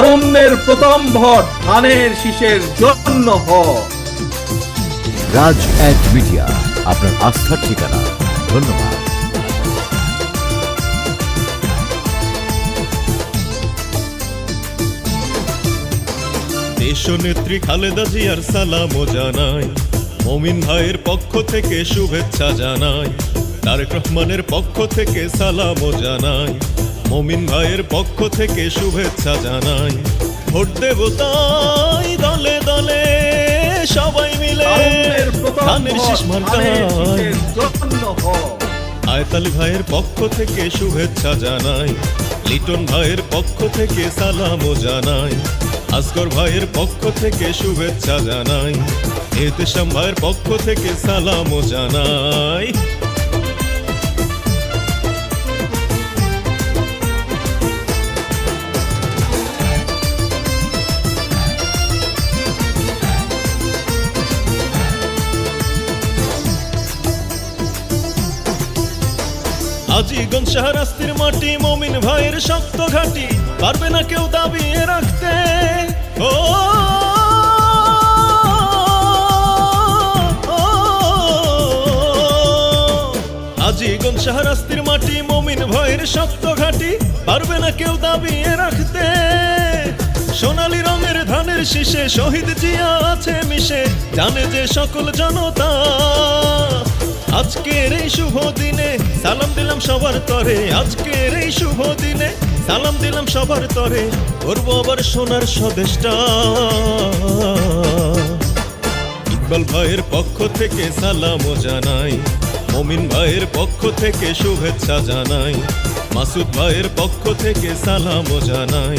তারুণ্যের প্রথম ভোট ধানের শীষের জন্য হোক। রাজ এড মিডিয়া, আপনার আস্থার ঠিকানা। ধন্যবাদ। দেশনেত্রী খালেদা জিয়ার সালামও জানাই, মমিন ভাইয়ের পক্ষ থেকে শুভেচ্ছা জানাই, তারেক রহমানের পক্ষ থেকে সালামও জানাই, মমিন ভাইয়ের পক্ষ থেকে শুভেচ্ছা জানাই। ভোট দেব তাই দলে দলে সবাই মিলে ধানের শীষ মার্কায়। আয়তালি ভাইয়ের পক্ষ থেকে শুভেচ্ছা জানাই, লিটন ভাইয়ের পক্ষ থেকে সালামও জানাই, আসগর ভাইয়ের পক্ষ থেকে শুভেচ্ছা জানাই, এতেশাম ভাইয়ের পক্ষ থেকে সালামও জানাই। আজিগঞ্জ শাহরাস্তির মাটি মমিন ভাইয়ের শক্ত ঘাটি, পারবে না কেউ দাবিয়ে রাখতে। ও আজিগঞ্জ শাহরাস্তির মাটি মমিন ভাইয়ের শক্ত ঘাটি, পারবে না কেউ দাবিয়ে রাখতে। সোনালী রঙের ধানের শীষে শহীদ জিয়া আছে মিশে, জানে যে সকল জনতা। আজকের এই শুভ দিনে সালাম দিলাম সবার তরে, আজকের এই শুভ দিনে সালাম দিলাম সবার তরে, করবো আবার সোনার স্বদেশটা। ইকবাল ভাইয়ের পক্ষ থেকে সালামও জানাই, মমিন ভাইয়ের পক্ষ থেকে শুভেচ্ছা জানাই, মাসুদ ভাইয়ের পক্ষ থেকে সালামও জানাই,